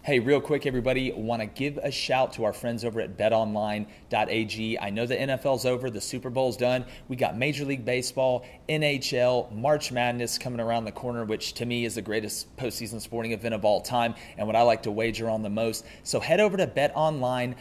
Hey, real quick, everybody, want to give a shout to our friends over at betonline.ag. I know the NFL's over, the Super Bowl's done. We got Major League Baseball, NHL, March Madness coming around the corner, which to me is the greatest postseason sporting event of all time and what I like to wager on the most. So head over to betonline.ag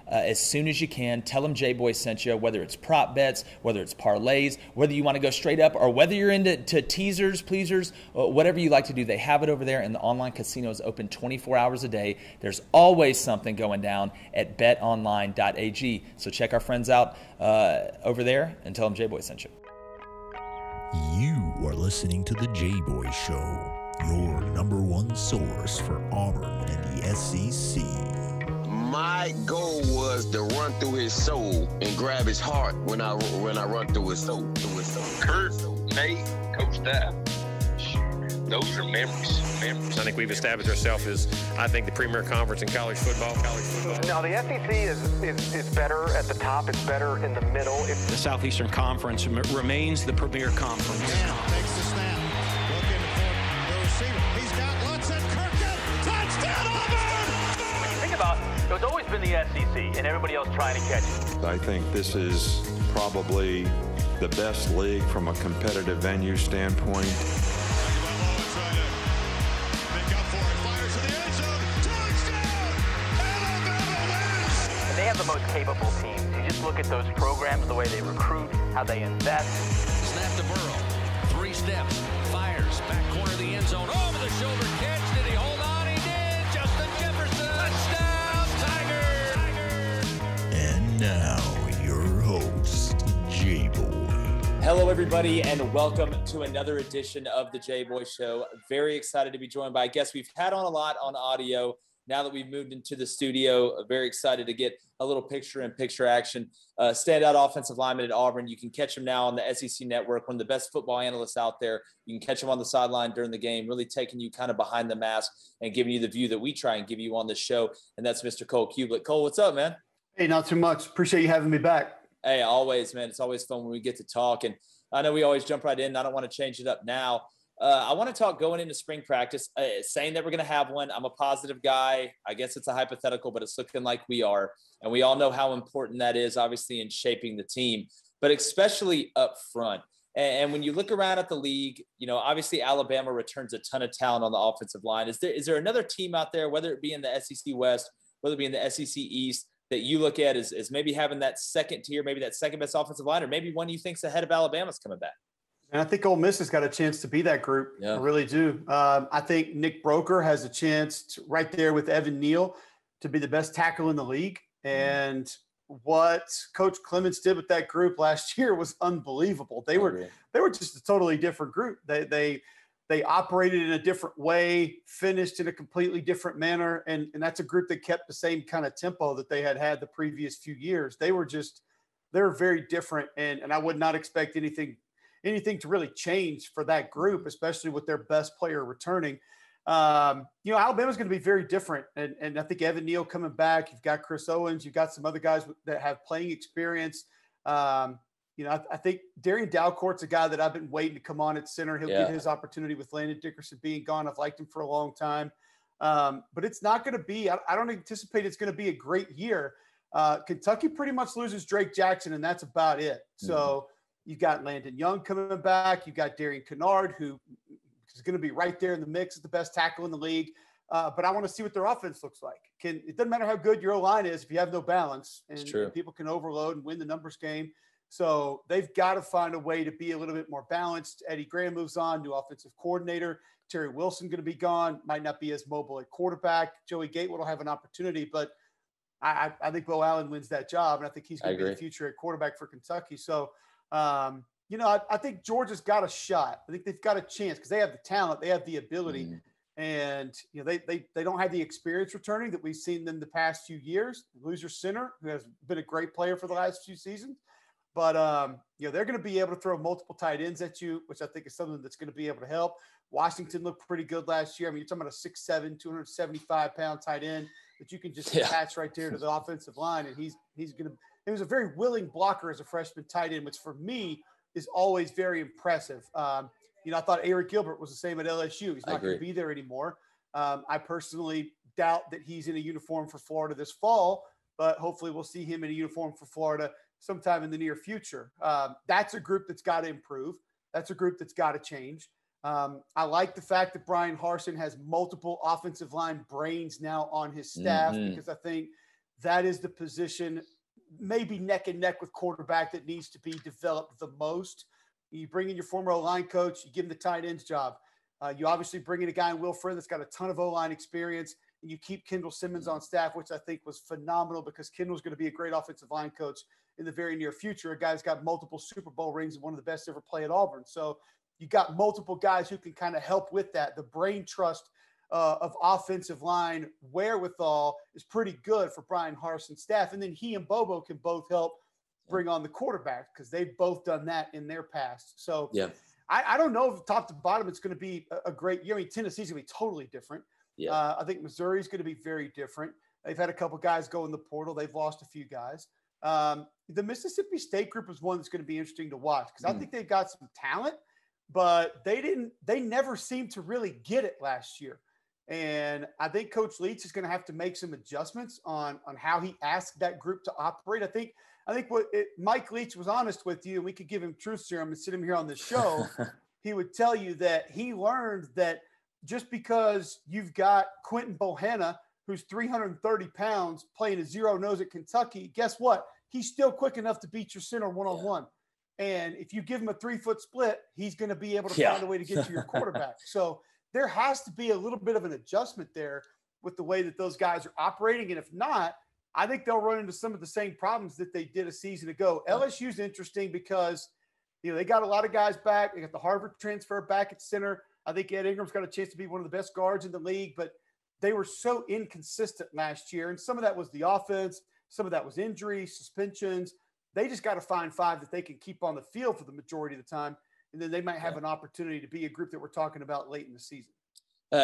as soon as you can. Tell them Jboy sent you, whether it's prop bets, whether it's parlays, whether you want to go straight up, or whether you're into teasers, pleasers, whatever you like to do. They have it over there, and the online casino is open 24 hours a day. There's always something going down at betonline.ag. So check our friends out over there and tell them Jboy sent you. You are listening to the Jboy Show, your number one source for Auburn and the SEC. My goal was to run through his soul and grab his heart when I run through his soul. Kurt, Nate, Coach Staff, those are memories. I think we've established ourselves as, I think, the premier conference in college football. Now, the SEC is better at the top. It's better in the middle. The Southeastern Conference remains the premier conference. Takes the snap. Looking for the receiver. He's got Lutz and Kirkland. Touchdown, Auburn! When you think about it, it's always been the SEC and everybody else trying to catch it. I think this is probably the best league from a competitive venue standpoint. They have the most capable teams. You just look at those programs, the way they recruit, how they invest. Snap to Burrow. 3 steps. Fires. Back corner of the end zone. Over the shoulder catch. Did he hold on? He did. Justin Jefferson. Touchdown, Tiger. And now, your host, Jboy. Hello, everybody, and welcome to another edition of the Jboy Show. Very excited to be joined by a guest we've had on a lot on audio. Now that we've moved into the studio, very excited to get a little picture-in-picture action. Standout offensive lineman at Auburn. You can catch him now on the SEC Network, one of the best football analysts out there. You can catch him on the sideline during the game, really taking you kind of behind the mask and giving you the view that we try and give you on this show, and that's Mr. Cole Cubelic. Cole, what's up, man? Hey, not too much. Appreciate you having me back. Hey, always, man. It's always fun when we get to talk, and I know we always jump right in. I don't want to change it up now. I want to talk going into spring practice, saying that we're going to have one. I'm a positive guy. I guess it's a hypothetical, but it's looking like we are. And we all know how important that is, obviously, in shaping the team, but especially up front. And when you look around at the league, you know, obviously Alabama returns a ton of talent on the offensive line. Is there another team out there, whether it be in the SEC West, whether it be in the SEC East, that you look at as maybe having that second tier, maybe that second best offensive line, or maybe one you think's ahead of Alabama's coming back? And I think Ole Miss has got a chance to be that group. Yeah. I really do. I think Nick Broker has a chance right there with Evan Neal to be the best tackle in the league. And what Coach Clements did with that group last year was unbelievable. They were just a totally different group. They operated in a different way, finished in a completely different manner. And that's a group that kept the same kind of tempo that they had the previous few years. They're very different. And I would not expect anything to really change for that group, especially with their best player returning. Alabama's going to be very different. And I think Evan Neal coming back, you've got Chris Owens, you've got some other guys that have playing experience. I think Darian Dalcourt's a guy that I've been waiting to come on at center. He'll get his opportunity with Landon Dickerson being gone. I've liked him for a long time. But it's not going to be, I don't anticipate it's going to be a great year. Kentucky pretty much loses Drake Jackson, and that's about it. So you've got Landon Young coming back. You've got Darian Kennard, who is going to be right there in the mix as the best tackle in the league. But I want to see what their offense looks like. It doesn't matter how good your O-line is if you have no balance. And people can overload and win the numbers game. So they've got to find a way to be a little bit more balanced. Eddie Graham moves on, new offensive coordinator. Terry Wilson going to be gone, might not be as mobile at quarterback. Joey Gatewood will have an opportunity, but I think Bo Allen wins that job, and I think he's going to be the future at quarterback for Kentucky. So, I think Georgia's got a shot. I think they've got a chance because they have the talent, they have the ability, and they don't have the experience returning that we've seen them the past few years. Loser Center, who has been a great player for the last few seasons, but they're going to be able to throw multiple tight ends at you, which I think is something that's going to be able to help. Washington looked pretty good last year. I mean, you're talking about a 6'7", 275-pound tight end that you can just attach right there to the offensive line, and he's going to. He was a very willing blocker as a freshman tight end, which for me is always very impressive. I thought Eric Gilbert was the same at LSU. He's not going to be there anymore. I personally doubt that he's in a uniform for Florida this fall, but hopefully we'll see him in a uniform for Florida sometime in the near future. That's a group that's got to improve. That's a group that's got to change. I like the fact that Brian Harsin has multiple offensive line brains now on his staff, because I think that is the position, maybe neck and neck with quarterback, that needs to be developed the most. You bring in your former O-line coach, you give him the tight ends job. You obviously bring in a guy in Will Friend that's got a ton of O-line experience, and you keep Kendall Simmons on staff, which I think was phenomenal, because Kendall's going to be a great offensive line coach in the very near future. A guy's got multiple Super Bowl rings and one of the best ever play at Auburn. So you got multiple guys who can kind of help with that. The brain trust of offensive line wherewithal is pretty good for Brian Harsin's staff. And then he and Bobo can both help bring on the quarterback, because they've both done that in their past. So I don't know if top to bottom it's going to be a great year. I mean, Tennessee's going to be totally different. I think Missouri's going to be very different. They've had a couple guys go in the portal. They've lost a few guys. The Mississippi State group is one that's going to be interesting to watch, because I think they've got some talent, but they never seemed to really get it last year. And I think Coach Leach is going to have to make some adjustments on how he asked that group to operate. I think Mike Leach was honest with you, and we could give him truth serum and sit him here on the show. He would tell you that he learned that just because you've got Quentin Bohanna, who's 330 pounds, playing a zero nose at Kentucky, guess what? He's still quick enough to beat your center one-on-one. And if you give him a 3-foot split, he's going to be able to find a way to get to your quarterback. So there has to be a little bit of an adjustment there with the way that those guys are operating. And if not, I think they'll run into some of the same problems that they did a season ago. LSU's interesting because, they got a lot of guys back. They got the Harvard transfer back at center. I think Ed Ingram's got a chance to be one of the best guards in the league, but they were so inconsistent last year. And some of that was the offense. Some of that was injuries, suspensions. They just got to find 5 that they can keep on the field for the majority of the time. And then they might have an opportunity to be a group that we're talking about late in the season.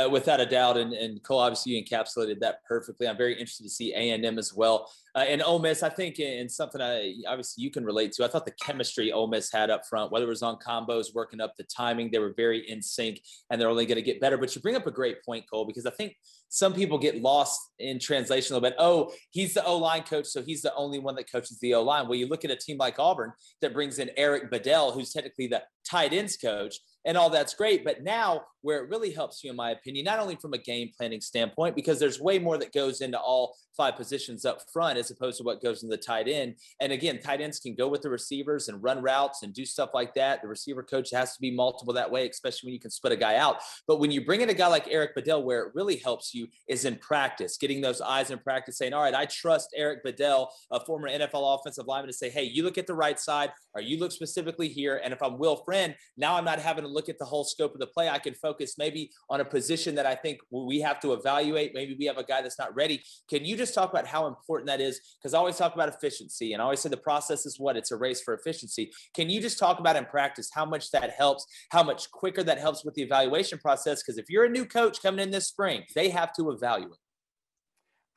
Without a doubt. And Cole, obviously you encapsulated that perfectly. I'm very interested to see A&M as well. And Ole Miss, I think in something obviously you can relate to, I thought the chemistry Ole Miss had up front, whether it was on combos, working up the timing, they were very in sync, and they're only going to get better. But you bring up a great point, Cole, because I think some people get lost in translation a little bit. Oh, he's the O-line coach, so he's the only one that coaches the O-line. Well, you look at a team like Auburn that brings in Eric Bedell, who's technically the tight ends coach, and all that's great. But now where it really helps you, in my opinion, not only from a game planning standpoint, because there's way more that goes into all 5 positions up front as opposed to what goes in the tight end. And again, tight ends can go with the receivers and run routes and do stuff like that. The receiver coach has to be multiple that way, especially when you can split a guy out. But when you bring in a guy like Eric Bedell, where it really helps you is in practice, getting those eyes in practice, saying, all right, I trust Eric Bedell, a former NFL offensive lineman, to say, hey, you look at the right side, or you look specifically here. And if I'm Will Friend, now I'm not having to look at the whole scope of the play. I can focus maybe on a position that I think we have to evaluate. Maybe we have a guy that's not ready. Can you just talk about how important that is? Because I always talk about efficiency, and I always say the process is what? It's a race for efficiency. Can you just talk about in practice how much that helps, how much quicker that helps with the evaluation process? Because if you're a new coach coming in this spring, they have to evaluate.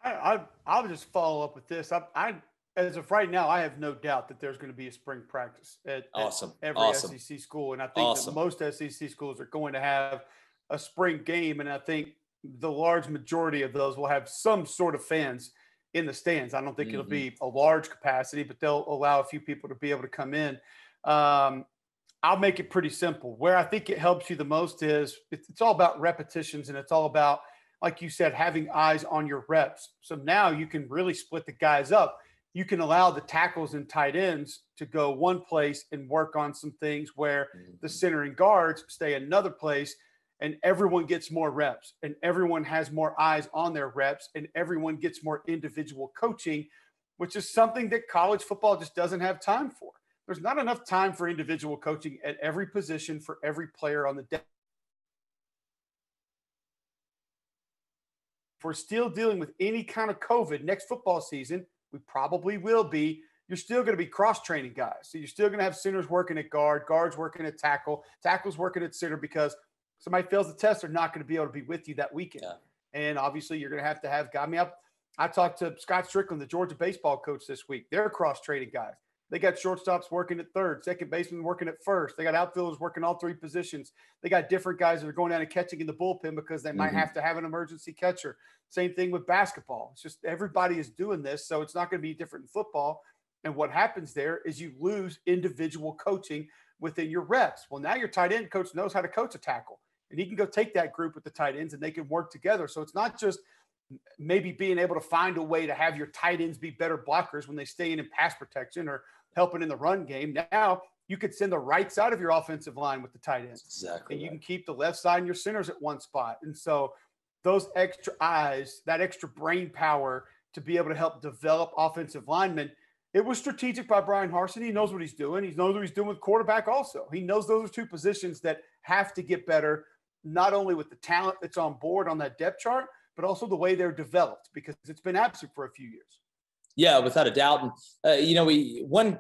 I'll just follow up with this. As of right now, I have no doubt that there's going to be a spring practice at every SEC school. And I think that most SEC schools are going to have a spring game. And I think the large majority of those will have some sort of fans in the stands. I don't think it'll be a large capacity, but they'll allow a few people to be able to come in. I'll make it pretty simple. Where I think it helps you the most is it's all about repetitions, and it's all about, like you said, having eyes on your reps. So now you can really split the guys up. You can allow the tackles and tight ends to go one place and work on some things where the center and guards stay another place, and everyone gets more reps, and everyone has more eyes on their reps, and everyone gets more individual coaching, which is something that college football just doesn't have time for. There's not enough time for individual coaching at every position for every player on the day. If we're still dealing with any kind of COVID next football season, we probably will be. You're still going to be cross-training guys. So you're still going to have centers working at guard, guards working at tackle, tackles working at center, because somebody fails the test, they're not going to be able to be with you that weekend. Yeah. And obviously you're going to have guys. I talked to Scott Strickland, the Georgia baseball coach, this week. They're cross-training guys. They got shortstops working at third, second baseman working at first. They got outfielders working all three positions. They got different guys that are going down and catching in the bullpen because they might have to have an emergency catcher. Same thing with basketball. It's just everybody is doing this, so it's not going to be different in football. And what happens there is you lose individual coaching within your reps. Well, now your tight end coach knows how to coach a tackle, and he can go take that group with the tight ends and they can work together. So it's not just maybe being able to find a way to have your tight ends be better blockers when they stay in pass protection or helping in the run game. Now you could send the right side of your offensive line with the tight ends. Exactly. And you can keep the left side and your centers at one spot. And so those extra eyes, that extra brain power to be able to help develop offensive linemen, it was strategic by Brian Harsin. He knows what he's doing. He knows what he's doing with quarterback also. He knows those are two positions that have to get better, not only with the talent that's on board on that depth chart, but also the way they're developed, because it's been absent for a few years. Yeah, without a doubt. And, one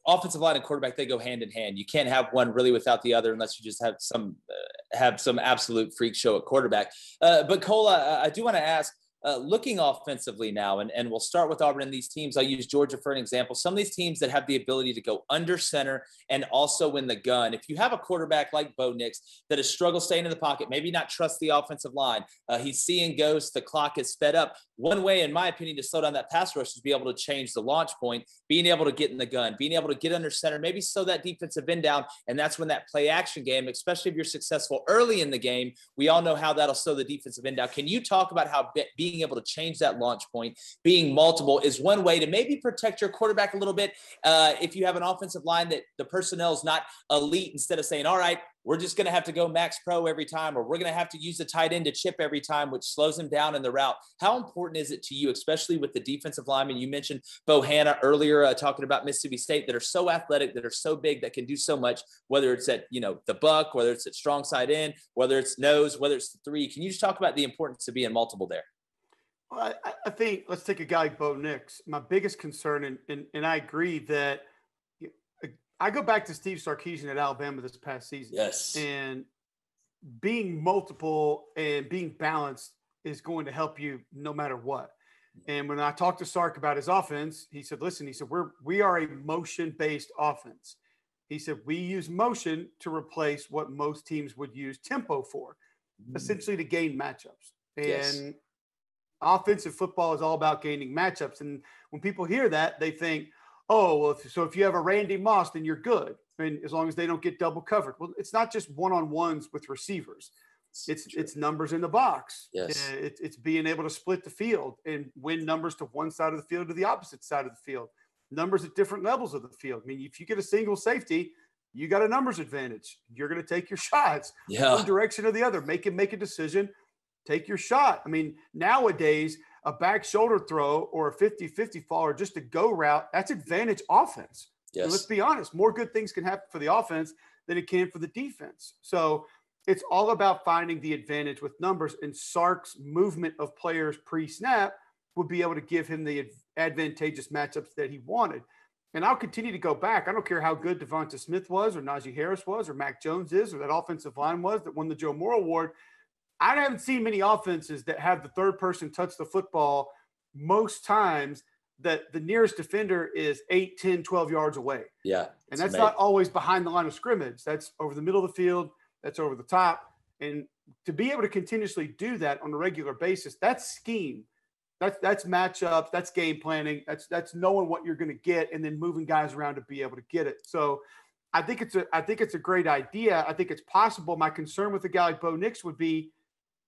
offensive line and quarterback, they go hand in hand. You can't have one really without the other unless you just have some absolute freak show at quarterback. But Cole, I do want to ask, looking offensively now, and we'll start with Auburn and these teams. I'll use Georgia for an example. Some of these teams that have the ability to go under center and also in the gun. If you have a quarterback like Bo Nix that has struggled staying in the pocket, maybe not trust the offensive line, he's seeing ghosts, the clock is sped up. One way, in my opinion, to slow down that pass rush is to be able to change the launch point, being able to get in the gun, being able to get under center, maybe slow that defensive end down. And that's when that play action game, especially if you're successful early in the game, we all know how that'll slow the defensive end down. Can you talk about how being able to change that launch point, being multiple, is one way to maybe protect your quarterback a little bit? If you have an offensive line that the personnel is not elite, instead of saying, all right, we're just going to have to go max pro every time, or we're going to have to use the tight end to chip every time, which slows him down in the route. How important is it to you, especially with the defensive linemen? You mentioned Bo Hanna earlier, talking about Mississippi State, that are so athletic, that are so big, that can do so much, whether it's at, the buck, whether it's at strong side end, whether it's nose, whether it's the three. Can you just talk about the importance of being multiple there? Well, I think, let's take a guy like Bo Nix. My biggest concern, and I agree that I go back to Steve Sarkisian at Alabama this past season. Yes. And being multiple and being balanced is going to help you no matter what. And when I talked to Sark about his offense, he said, listen, we are a motion-based offense. He said, we use motion to replace what most teams would use tempo for, essentially to gain matchups. And offensive football is all about gaining matchups. And when people hear that, they think, oh, well, so if you have a Randy Moss, then you're good. I mean, as long as they don't get double covered. Well, it's not just one-on-ones with receivers. It's numbers in the box. Yes. It's being able to split the field and win numbers to one side of the field to the opposite side of the field. Numbers at different levels of the field. I mean, if you get a single safety, you got a numbers advantage. You're going to take your shots one direction or the other. Make a decision. Take your shot. I mean, nowadays, a back shoulder throw or a 50-50 fall or just a go route, that's advantage offense. Yes. And let's be honest, more good things can happen for the offense than it can for the defense. So it's all about finding the advantage with numbers, and Sark's movement of players pre-snap would be able to give him the advantageous matchups that he wanted. And I'll continue to go back. I don't care how good Devonta Smith was or Najee Harris was or Mac Jones is or that offensive line was that won the Joe Moore Award. I haven't seen many offenses that have the third person touch the football most times that the nearest defender is 8, 10, 12 yards away. Yeah. And that's not always behind the line of scrimmage. That's over the middle of the field. That's over the top. And to be able to continuously do that on a regular basis, that's scheme. That's matchups. That's game planning. That's knowing what you're going to get and then moving guys around to be able to get it. So I think it's a great idea. I think it's possible. My concern with a guy like Bo Nix would be,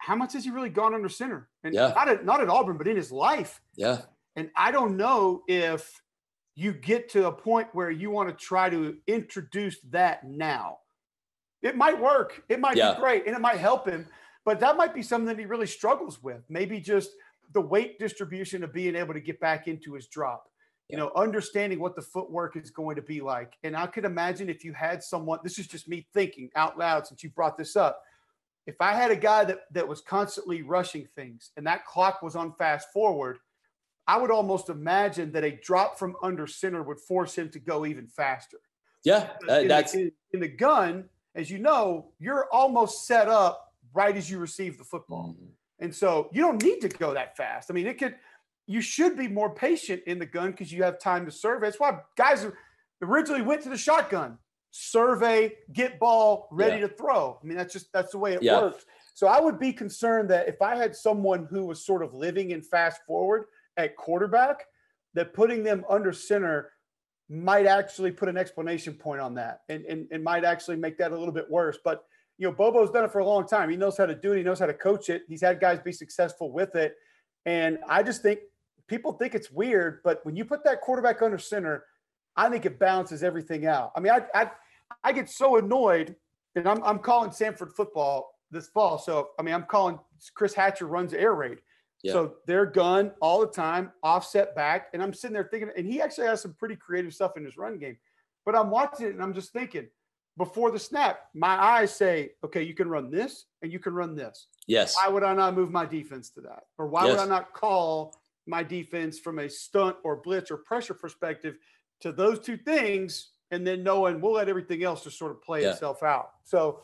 how much has he really gone under center? And not at Auburn, but in his life. Yeah. And I don't know if you get to a point where you want to try to introduce that now. It might work. It might be great, and it might help him. But that might be something that he really struggles with. Maybe just the weight distribution of being able to get back into his drop. Understanding what the footwork is going to be like. And I could imagine if you had someone – this is just me thinking out loud since you brought this up. If I had a guy that was constantly rushing things and that clock was on fast forward, I would almost imagine that a drop from under center would force him to go even faster. Yeah, in the gun, as you know, you're almost set up right as you receive the football. Mm-hmm. And so you don't need to go that fast. I mean, you should be more patient in the gun because you have time to serve. That's why guys originally went to the shotgun, survey, get ball, ready to throw. I mean, that's the way it works. So I would be concerned that if I had someone who was sort of living in fast forward at quarterback, that putting them under center might actually put an explanation point on that and might actually make that a little bit worse. But, Bobo's done it for a long time. He knows how to do it. He knows how to coach it. He's had guys be successful with it. And I just think people think it's weird, but when you put that quarterback under center, I think it balances everything out. I mean, I get so annoyed, and I'm calling Sanford football this fall. So, I mean, I'm calling Chris Hatcher runs air raid. Yeah. So they're gun all the time, offset back. And I'm sitting there thinking, and he actually has some pretty creative stuff in his run game. But I'm watching it and I'm just thinking, before the snap, my eyes say, okay, you can run this and you can run this. Yes. Why would I not move my defense to that? Or why would I not call my defense from a stunt or blitz or pressure perspective to those two things, and then knowing we'll let everything else just sort of play itself out. So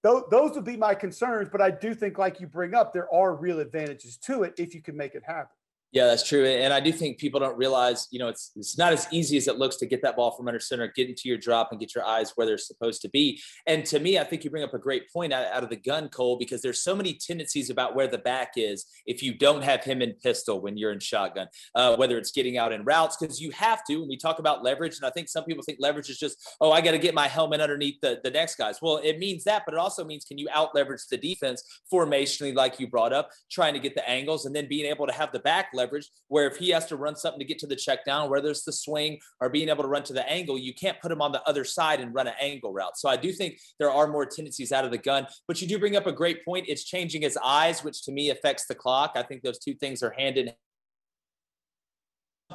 those would be my concerns, but I do think, like you bring up, there are real advantages to it if you can make it happen. Yeah, that's true. And I do think people don't realize, it's not as easy as it looks to get that ball from under center, get into your drop and get your eyes where they're supposed to be. And to me, I think you bring up a great point out of the gun, Cole, because there's so many tendencies about where the back is if you don't have him in pistol when you're in shotgun, whether it's getting out in routes, because you have to. When we talk about leverage, and I think some people think leverage is just, I got to get my helmet underneath the next guys. Well, it means that, but it also means, can you out leverage the defense formationally, like you brought up, trying to get the angles and then being able to have the back leverage where if he has to run something to get to the check down, whether it's the swing or being able to run to the angle, you can't put him on the other side and run an angle route. So I do think there are more tendencies out of the gun, but you do bring up a great point. It's changing his eyes, which to me affects the clock. I think those two things are hand in hand.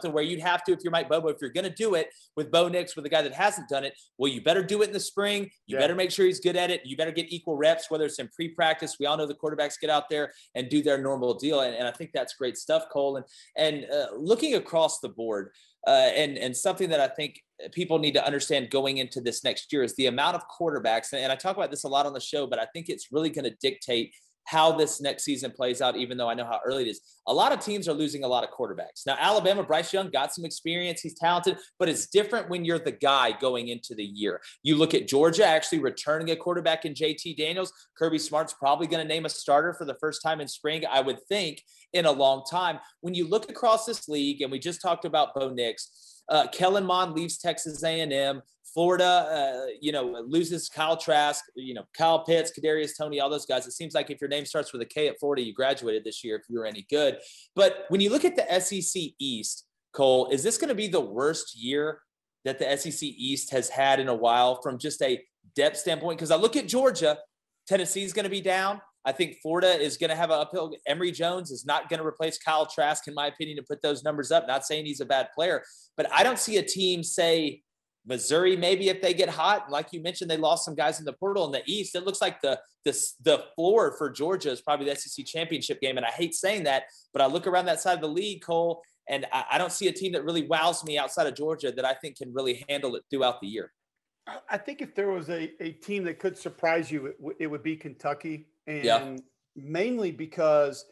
Where you'd have to, if you're Mike Bobo, if you're going to do it with Bo Nix, with a guy that hasn't done it, well, you better do it in the spring. You better make sure he's good at it. You better get equal reps, whether it's in pre-practice. We all know the quarterbacks get out there and do their normal deal. And I think that's great stuff, Cole. And looking across the board, and something that I think people need to understand going into this next year is the amount of quarterbacks. And I talk about this a lot on the show, but I think it's really going to dictate how this next season plays out, even though I know how early it is. A lot of teams are losing a lot of quarterbacks. Now, Alabama, Bryce Young got some experience. He's talented, but it's different when you're the guy going into the year. You look at Georgia actually returning a quarterback in JT Daniels. Kirby Smart's probably going to name a starter for the first time in spring, I would think, in a long time. When you look across this league, and we just talked about Bo Nix, Kellen Mond leaves Texas A&M. Florida, loses Kyle Trask, Kyle Pitts, Kadarius Toney, all those guys. It seems like if your name starts with a K at Florida, you graduated this year if you were any good. But when you look at the SEC East, Cole, is this going to be the worst year that the SEC East has had in a while from just a depth standpoint? Because I look at Georgia, Tennessee's going to be down. I think Florida is going to have an uphill. Emory Jones is not going to replace Kyle Trask, in my opinion, to put those numbers up. Not saying he's a bad player, but I don't see a team, say, Missouri, maybe if they get hot. Like you mentioned, they lost some guys in the portal in the East. It looks like the floor for Georgia is probably the SEC championship game. And I hate saying that, but I look around that side of the league, Cole, and I don't see a team that really wows me outside of Georgia that I think can really handle it throughout the year. I think if there was a team that could surprise you, it would be Kentucky. And mainly because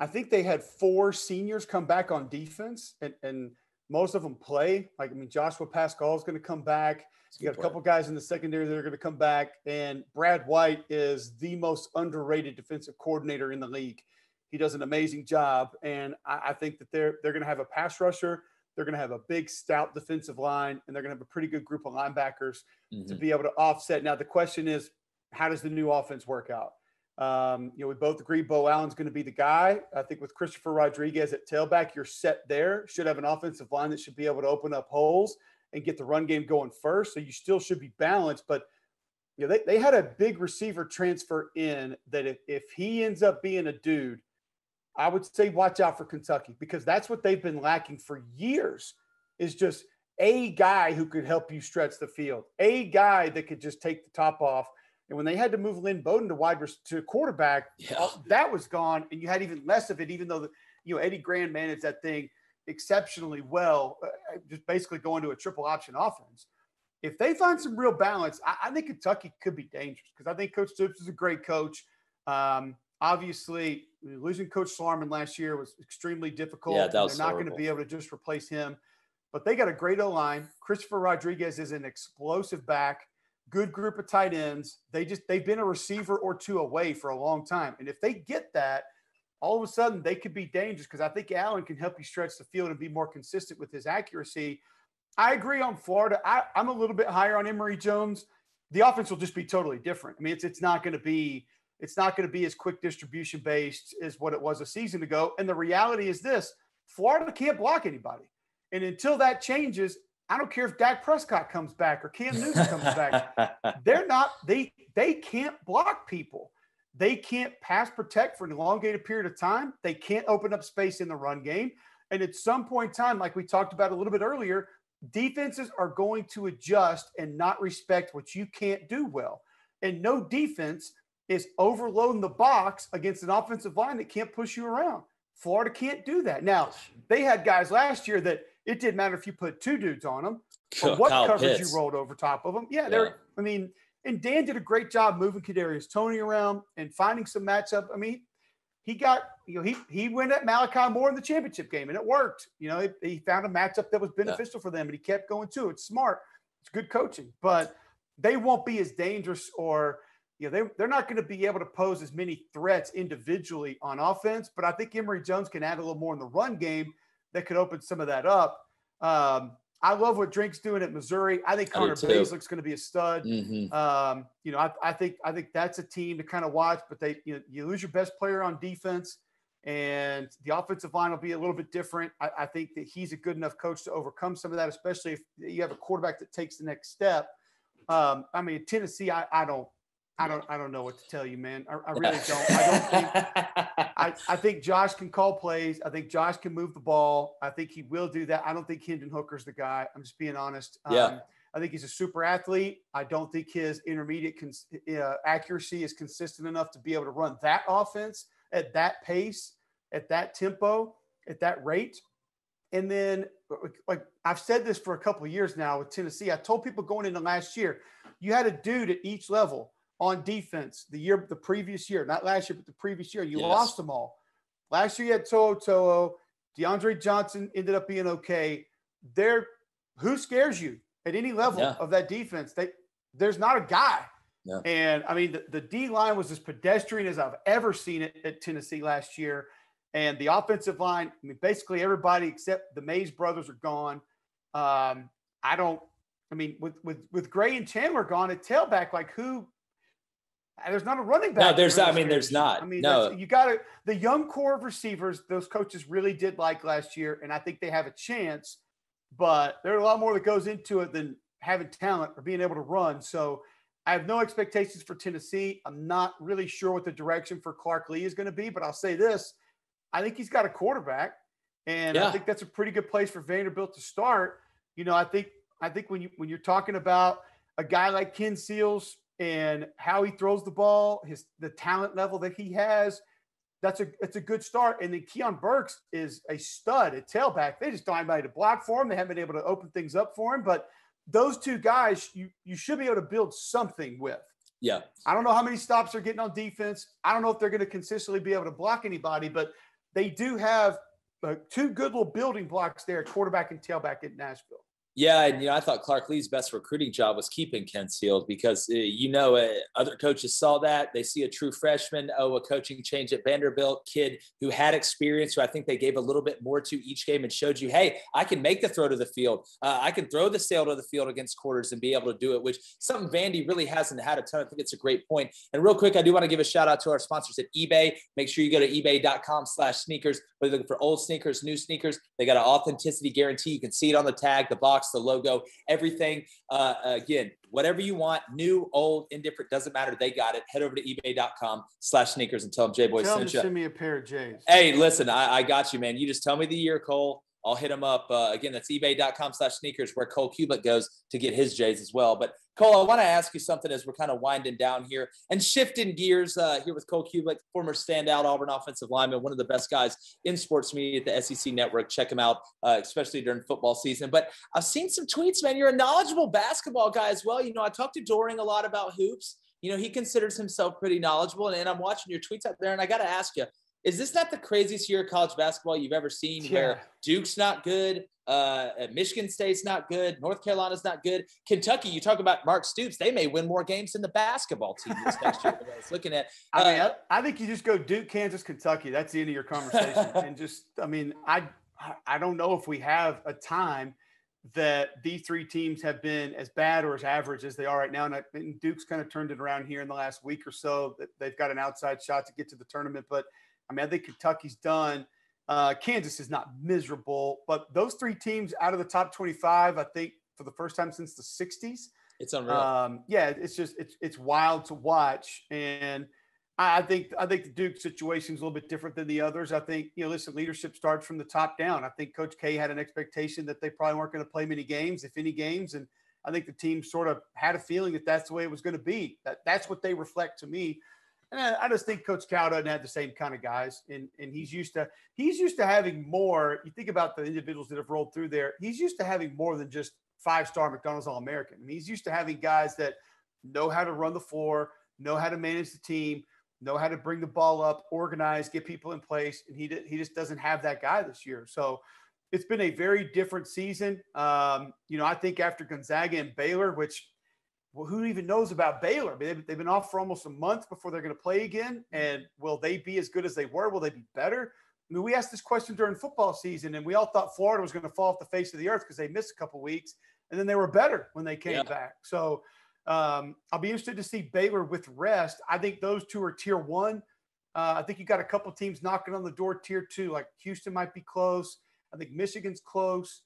I think they had 4 seniors come back on defense and most of them play. Joshua Pascal is going to come back. You got a couple guys in the secondary that are going to come back. And Brad White is the most underrated defensive coordinator in the league. He does an amazing job. And I think that they're going to have a pass rusher. They're going to have a big, stout defensive line. And they're going to have a pretty good group of linebackers to be able to offset. Now, the question is, how does the new offense work out? We both agree Bo Allen's going to be the guy. I think with Christopher Rodriguez at tailback, you're set there. Should have an offensive line that should be able to open up holes and get the run game going first. So you still should be balanced. But they had a big receiver transfer in that if he ends up being a dude, I would say watch out for Kentucky, because that's what they've been lacking for years, is just a guy who could help you stretch the field, a guy that could just take the top off. And when they had to move Lynn Bowden to quarterback, that was gone. And you had even less of it, even though Eddie Grand managed that thing exceptionally well, just basically going to a triple option offense. If they find some real balance, I think Kentucky could be dangerous, because I think Coach Stoops is a great coach. Obviously, losing Coach Slarman last year was extremely difficult. Yeah, that was They're not horrible. going to be able to just replace him. but they got a great O-line. Christopher Rodriguez is an explosive back, good group of tight ends. They've been a receiver or two away for a long time. And if they get that, all of a sudden they could be dangerous, because I think Allen can help you stretch the field and be more consistent with his accuracy. I agree on Florida. I'm a little bit higher on Emory Jones. The offense will just be totally different. I mean, it's not going to be as quick distribution based as what it was a season ago. And the reality is this: Florida can't block anybody. And until that changes, I don't care if Dak Prescott comes back or Cam Newton comes back. They can't block people. They can't pass protect for an elongated period of time. They can't open up space in the run game. And at some point in time, like we talked about a little bit earlier, defenses are going to adjust and not respect what you can't do well. And no defense is overloading the box against an offensive line that can't push you around. Florida can't do that. Now, they had guys last year that it didn't matter if you put two dudes on them or what coverage you rolled over top of them. And Dan did a great job moving Kadarius Toney around and finding some matchup. I mean, he went at Malachi Moore in the championship game, and it worked. He found a matchup that was beneficial for them, and he kept going to it. It's smart. It's good coaching. But they won't be as dangerous, or they're not going to be able to pose as many threats individually on offense. But I think Emory Jones can add a little more in the run game that could open some of that up. I love what Drink's doing at Missouri. I think Connor Bazelak's going to be a stud. Mm-hmm. I think that's a team to kind of watch, but you lose your best player on defense, and the offensive line will be a little bit different. I think that he's a good enough coach to overcome some of that, especially if you have a quarterback that takes the next step. Tennessee, I don't know what to tell you, man. I really don't. I think Josh can call plays. I think Josh can move the ball. I think he will do that. I don't think Hendon Hooker's the guy. I'm just being honest. I think he's a super athlete. I don't think his intermediate accuracy is consistent enough to be able to run that offense at that pace, at that tempo, at that rate. And then, like I've said this for a couple of years now with Tennessee, I told people going into last year, you had a dude at each level on defense the previous year, not last year, but the previous year. You lost them all. Last year you had To'o. DeAndre Johnson ended up being okay. Who scares you at any level of that defense? There's not a guy. Yeah. And I mean, the D line was as pedestrian as I've ever seen it at Tennessee last year. And the offensive line, basically everybody except the Mays brothers are gone. With Gray and Chandler gone at tailback, like who? There's not a running back. No, there's not. There's not. You got the young core of receivers. Those coaches really did like last year, and I think they have a chance. But there's a lot more that goes into it than having talent or being able to run. So I have no expectations for Tennessee. I'm not really sure what the direction for Clark Lee is going to be, but I'll say this: I think he's got a quarterback, and I think that's a pretty good place for Vanderbilt to start. I think when you're talking about a guy like Ken Seals and how he throws the ball, the talent level that he has, it's a good start. And then Keon Burks is a stud at tailback. They just don't have anybody to block for him. They haven't been able to open things up for him. But those two guys, you should be able to build something with. Yeah. I don't know how many stops they're getting on defense. I don't know if they're going to consistently be able to block anybody, but they do have two good little building blocks there, quarterback and tailback at Nashville. Yeah, and I thought Clark Lee's best recruiting job was keeping Ken Seals because other coaches saw that. They see a true freshman, a coaching change at Vanderbilt, kid who had experience, who I think they gave a little bit more to each game and showed you, hey, I can make the throw to the field. I can throw the sail to the field against quarters and be able to do it, which something Vandy really hasn't had a ton. I think it's a great point. And real quick, I do want to give a shout out to our sponsors at eBay. Make sure you go to ebay.com/sneakers. Whether you're looking for old sneakers, new sneakers, they got an authenticity guarantee. You can see it on the tag, the box, the logo, everything. Again, whatever you want, new, old, indifferent, doesn't matter. They got it. Head over to ebay.com/sneakers and tell them Jboy sent you. Send me a pair of J's. Hey, listen, I got you, man. You just tell me the year, Cole. I'll hit him up. Again, that's ebay.com/sneakers where Cole Cubelic goes to get his J's as well. But Cole, I want to ask you something as we're kind of winding down here and shifting gears here with Cole Cubelic, former standout Auburn offensive lineman, one of the best guys in sports media at the SEC Network. Check him out, especially during football season. But I've seen some tweets, man. You're a knowledgeable basketball guy as well. I talked to Doring a lot about hoops. He considers himself pretty knowledgeable. And I'm watching your tweets out there, and I got to ask you, is this not the craziest year of college basketball you've ever seen where Duke's not good? Michigan State's not good. North Carolina's not good. Kentucky, you talk about Mark Stoops, they may win more games than the basketball team this next year. I was looking at. I think you just go Duke, Kansas, Kentucky. That's the end of your conversation. And just, I don't know if we have a time that these three teams have been as bad or as average as they are right now. And Duke's kind of turned it around here in the last week or so. That they've got an outside shot to get to the tournament. But, I think Kentucky's done. Kansas is not miserable, but those three teams out of the top 25, I think for the first time since the 60s. It's unreal. It's just it's wild to watch. And I think the Duke situation is a little bit different than the others. I think, listen, leadership starts from the top down. I think Coach K had an expectation that they probably weren't going to play many games, if any games. And I think the team sort of had a feeling that that's the way it was going to be. That's what they reflect to me. And I just think Coach Cal doesn't have the same kind of guys, and he's used to having more. You think about the individuals that have rolled through there. He's used to having more than just 5-star McDonald's All-American. He's used to having guys that know how to run the floor, know how to manage the team, know how to bring the ball up, organize, get people in place, and he just doesn't have that guy this year. So it's been a very different season. I think after Gonzaga and Baylor, which – well, who even knows about Baylor? They've been off for almost a month before they're going to play again. And will they be as good as they were? Will they be better? We asked this question during football season, and we all thought Florida was going to fall off the face of the earth because they missed a couple weeks, and then they were better when they came back. So I'll be interested to see Baylor with rest. I think those two are tier one. I think you got a couple teams knocking on the door tier two, like Houston might be close. I think Michigan's close.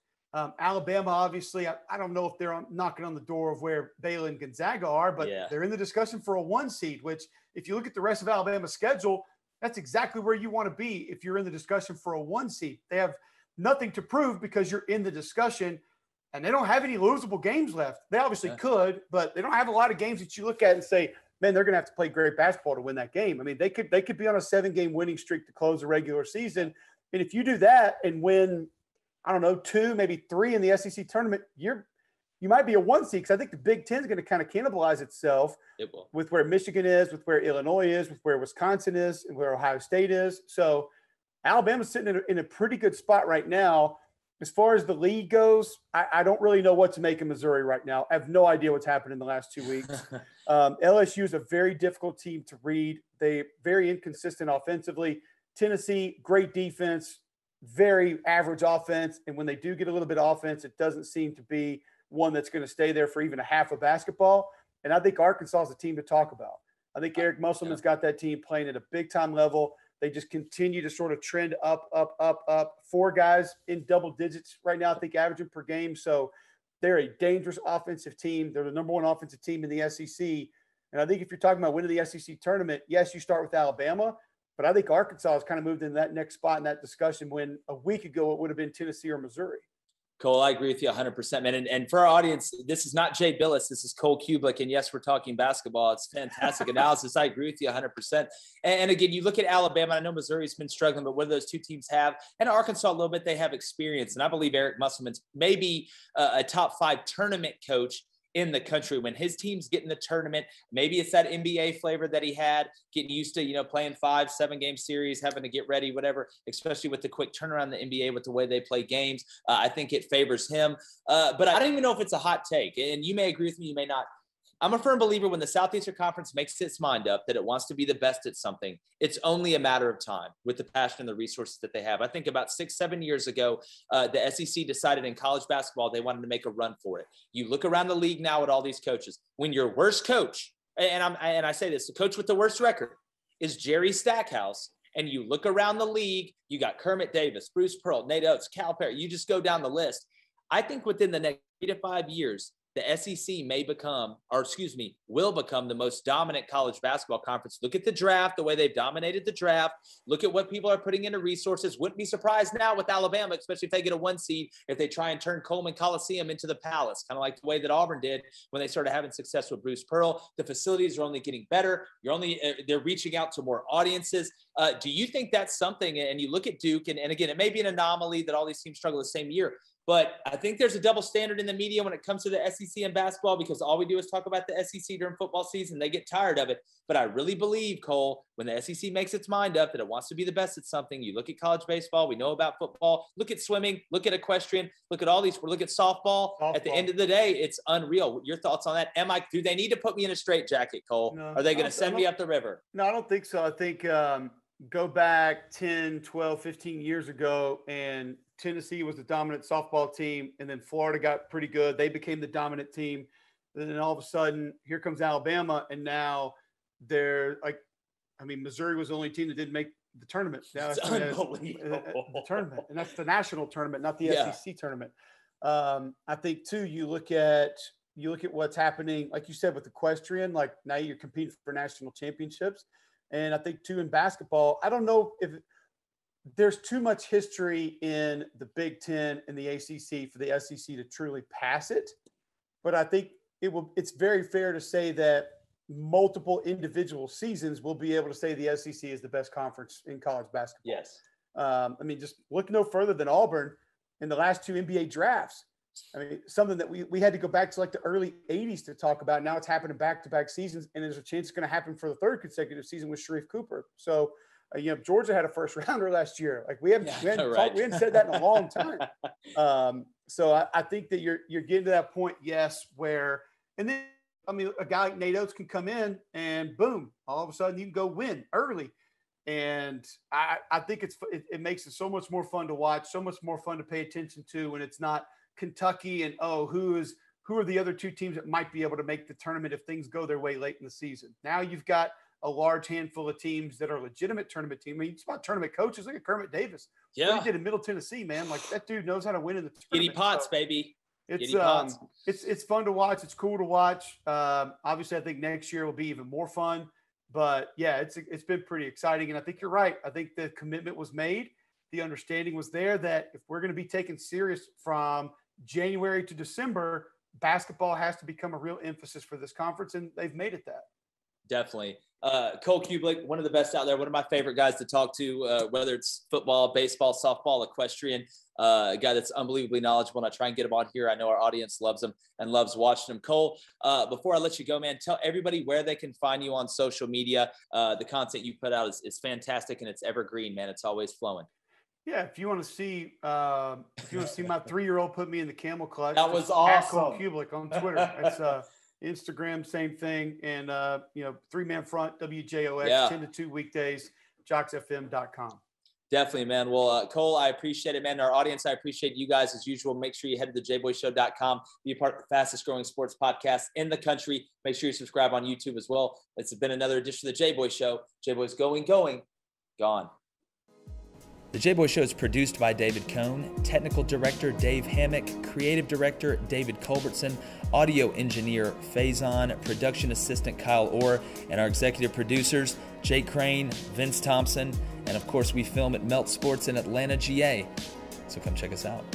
Alabama, obviously, I don't know if they're knocking on the door of where Baylor and Gonzaga are, but they're in the discussion for a 1 seed, which if you look at the rest of Alabama's schedule, that's exactly where you want to be if you're in the discussion for a 1 seed. They have nothing to prove because you're in the discussion, and they don't have any losable games left. They obviously could, but they don't have a lot of games that you look at and say, man, they're going to have to play great basketball to win that game. They could be on a 7-game winning streak to close the regular season. And if you do that and win, I don't know, 2, maybe 3 in the SEC tournament, you might be a 1 seed, because I think the Big Ten is going to kind of cannibalize itself with where Michigan is, with where Illinois is, with where Wisconsin is, and where Ohio State is. So Alabama's sitting in a pretty good spot right now. As far as the league goes, I don't really know what to make of Missouri right now. I have no idea what's happened in the last 2 weeks. LSU is a very difficult team to read. They're very inconsistent offensively. Tennessee, great defense, very average offense. And when they do get a little bit of offense, it doesn't seem to be one that's going to stay there for even a half of basketball. And I think Arkansas is a team to talk about. I think Eric Musselman's got that team playing at a big-time level. They just continue to sort of trend up. 4 guys in double digits right now, I think, averaging per game. So they're a dangerous offensive team. They're the number 1 offensive team in the SEC. And I think if you're talking about winning the SEC tournament, yes, you start with Alabama. But I think Arkansas has kind of moved in that next spot in that discussion when a week ago it would have been Tennessee or Missouri. Cole, I agree with you 100%, man. And for our audience, this is not Jay Billis. This is Cole Cubelic. And yes, we're talking basketball. It's fantastic analysis. I agree with you 100%. And again, you look at Alabama. I know Missouri's been struggling, but what do those 2 teams have? And Arkansas, a little bit, they have experience. And I believe Eric Musselman's maybe a top 5 tournament coach in the country. When his teams get in the tournament, maybe it's that NBA flavor that he had, getting used to, playing 5-7 game series, having to get ready, whatever, especially with the quick turnaround in the NBA with the way they play games. I think it favors him. But I don't even know if it's a hot take, and you may agree with me, you may not. I'm a firm believer when the Southeastern Conference makes its mind up that it wants to be the best at something, it's only a matter of time with the passion and the resources that they have. I think about 6-7 years ago, the SEC decided in college basketball they wanted to make a run for it. You look around the league now at all these coaches. When your worst coach, and I say this, the coach with the worst record is Jerry Stackhouse, and you look around the league, you got Kermit Davis, Bruce Pearl, Nate Oates, Cal Perry. You just go down the list. I think within the next 3 to 5 years, the SEC will become the most dominant college basketball conference. Look at the draft, the way they've dominated the draft. Look at what people are putting into resources. Wouldn't be surprised now with Alabama, especially if they get a 1 seed, if they try and turn Coleman Coliseum into the Palace, kind of like the way that Auburn did when they started having success with Bruce Pearl. The facilities are only getting better. They're reaching out to more audiences. Do you think that's something, and you look at Duke, and again, it may be an anomaly that all these teams struggle the same year, but I think there's a double standard in the media when it comes to the SEC and basketball, because all we do is talk about the SEC during football season. They get tired of it. But I really believe, Cole, when the SEC makes its mind up that it wants to be the best at something, you look at college baseball, we know about football, look at swimming, look at equestrian, look at all these, look at softball. At the end of the day, it's unreal. Your thoughts on that? Do they need to put me in a straitjacket, Cole? No, Are they going to send me up the river? No, I don't think so. I think go back 10, 12, 15 years ago, and Tennessee was the dominant softball team, and then Florida got pretty good. They became the dominant team. And then all of a sudden, here comes Alabama, and now they're like, I mean, Missouri was the only team that didn't make the tournament. Now it's unbelievable. The tournament, and that's the national tournament, not the SEC tournament. I think too, you look at what's happening, like you said, with equestrian. Like now you're competing for national championships, and I think too in basketball, I don't know if there's too much history in the Big Ten and the ACC for the SEC to truly pass it, but I think it's very fair to say that multiple individual seasons will be able to say the SEC is the best conference in college basketball. Yes. I mean, just look no further than Auburn in the last 2 NBA drafts. I mean, something that we had to go back to like the early 80s to talk about. Now it's happening back-to-back seasons, and there's a chance it's going to happen for the third consecutive season with Sharif Cooper. So, Georgia had a first rounder last year. Like we hadn't said that in a long time. So I think that you're getting to that point, yes, where, and then, I mean, a guy like Nate Oates can come in and boom, all of a sudden you can go win early. And I think it makes it so much more fun to watch, so much more fun to pay attention to when it's not Kentucky and, who are the other two teams that might be able to make the tournament if things go their way late in the season. Now you've got a large handful of teams that are legitimate tournament teams. I mean, it's about tournament coaches. Look at Kermit Davis. Yeah. What he did in Middle Tennessee, man. Like that dude knows how to win in the tournament. Giddy Potts, baby. It's fun to watch. It's cool to watch. Obviously, I think next year will be even more fun. But yeah, it's been pretty exciting. And I think you're right. I think the commitment was made. The understanding was there that if we're going to be taken serious from January to December, basketball has to become a real emphasis for this conference, and they've made it that. Definitely. Cole Cubelic, one of the best out there, one of my favorite guys to talk to, whether it's football, baseball, softball, equestrian, a guy that's unbelievably knowledgeable, and I try and get him on here. I know our audience loves him and loves watching him. Cole, before I let you go, man, tell everybody where they can find you on social media. The content you put out is fantastic, and it's evergreen, man. It's always flowing. Yeah, if you want to see my 3-year-old put me in the camel clutch, that was awesome. Cole Cubelic on Twitter. It's Instagram, same thing. And, 3-man front, WJOX, 10 to 2 weekdays, jocksfm.com. Definitely, man. Well, Cole, I appreciate it, man. Our audience, I appreciate you guys as usual. Make sure you head to the jboyshow.com, be a part of the fastest growing sports podcast in the country. Make sure you subscribe on YouTube as well. It's been another edition of the Jboy Show. Jboy's going, gone. The Jboy Show is produced by David Cohn, technical director Dave Hammock, creative director David Culbertson, audio engineer Faison, production assistant Kyle Orr, and our executive producers Jake Crane, Vince Thompson, and of course we film at Melt Sports in Atlanta, GA. So come check us out.